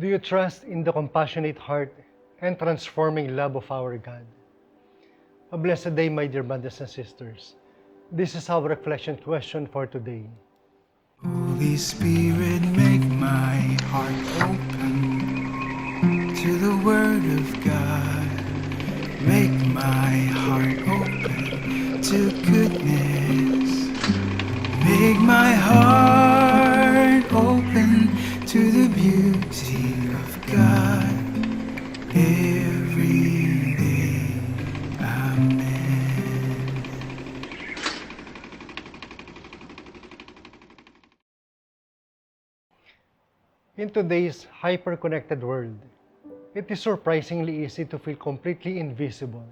Do you trust in the compassionate heart and transforming love of our God? A blessed day, my dear brothers and sisters. This is our reflection question for today. Holy Spirit, make my heart open to the Word of God. Make my heart open to goodness. Make my heart open to the beauty of God every day. Amen. In today's hyper-connected world, it is surprisingly easy to feel completely invisible.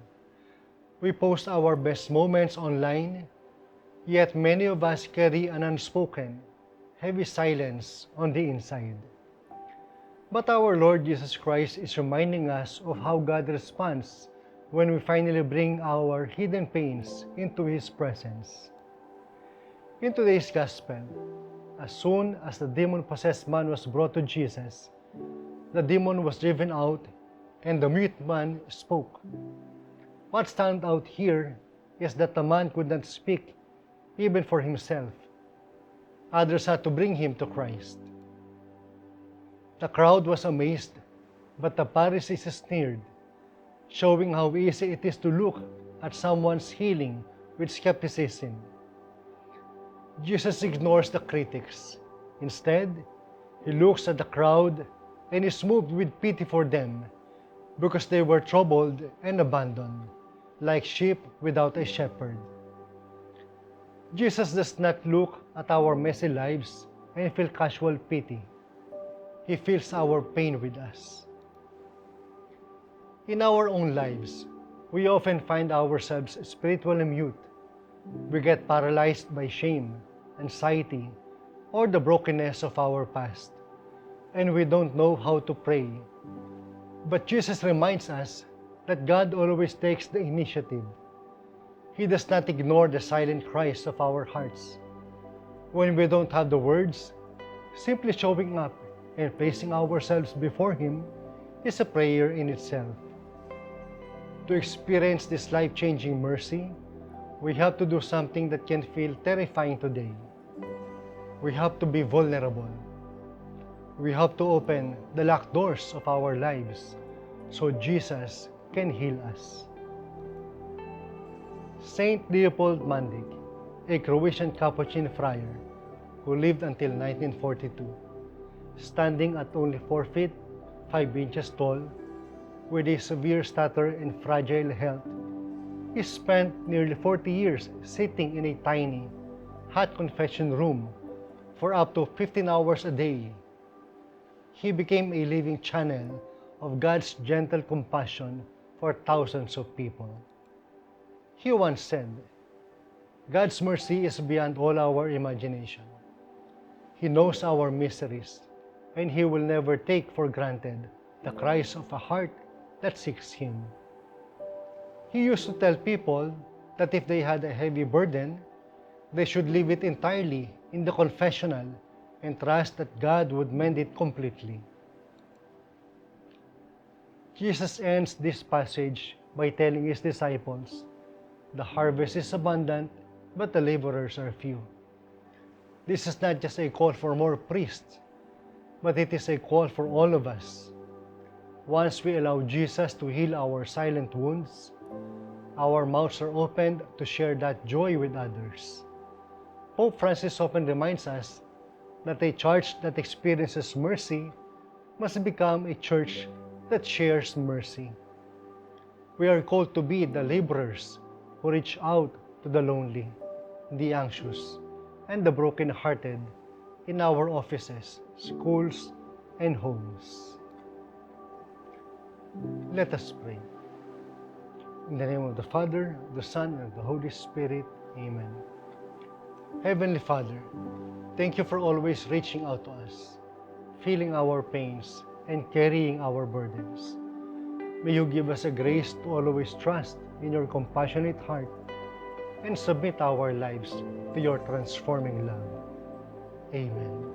We post our best moments online, yet many of us carry an unspoken, heavy silence on the inside. But our Lord Jesus Christ is reminding us of how God responds when we finally bring our hidden pains into His presence. In today's Gospel, as soon as the demon-possessed man was brought to Jesus, the demon was driven out and the mute man spoke. What stands out here is that the man could not speak even for himself. Others had to bring him to Christ. The crowd was amazed, but the Pharisees sneered, showing how easy it is to look at someone's healing with skepticism. Jesus ignores the critics. Instead, He looks at the crowd and is moved with pity for them because they were troubled and abandoned, like sheep without a shepherd. Jesus does not look at our messy lives and feel casual pity. He feels our pain with us. In our own lives, we often find ourselves spiritually mute. We get paralyzed by shame, anxiety, or the brokenness of our past, and we don't know how to pray. But Jesus reminds us that God always takes the initiative. He does not ignore the silent cries of our hearts. When we don't have the words, simply showing up and placing ourselves before Him is a prayer in itself. To experience this life-changing mercy, we have to do something that can feel terrifying today. We have to be vulnerable. We have to open the locked doors of our lives so Jesus can heal us. Saint Leopold Mandig, a Croatian Capuchin friar who lived until 1942, standing at only 4 feet 5 inches tall, with a severe stutter and fragile health, he spent nearly 40 years sitting in a tiny, hot confession room for up to 15 hours a day. He became a living channel of God's gentle compassion for thousands of people. He once said, "God's mercy is beyond all our imagination. He knows our miseries, and He will never take for granted the cries of a heart that seeks Him." He used to tell people that if they had a heavy burden, they should leave it entirely in the confessional and trust that God would mend it completely. Jesus ends this passage by telling His disciples, "The harvest is abundant, but the laborers are few." This is not just a call for more priests, but it is a call for all of us. Once we allow Jesus to heal our silent wounds, our mouths are opened to share that joy with others. Pope Francis often reminds us that a church that experiences mercy must become a church that shares mercy. We are called to be the laborers who reach out to the lonely, the anxious, and the broken-hearted in our offices, schools, and homes. Let us pray. In the name of the Father, the Son, and the Holy Spirit. Amen. Heavenly Father, thank you for always reaching out to us, feeling our pains, and carrying our burdens. May you give us a grace to always trust in your compassionate heart and submit our lives to your transforming love. Amen.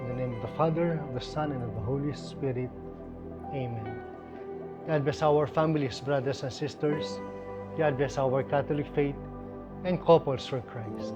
In the name of the Father, of the Son, and of the Holy Spirit. Amen. God bless our families, brothers and sisters. God bless our Catholic faith and couples for Christ.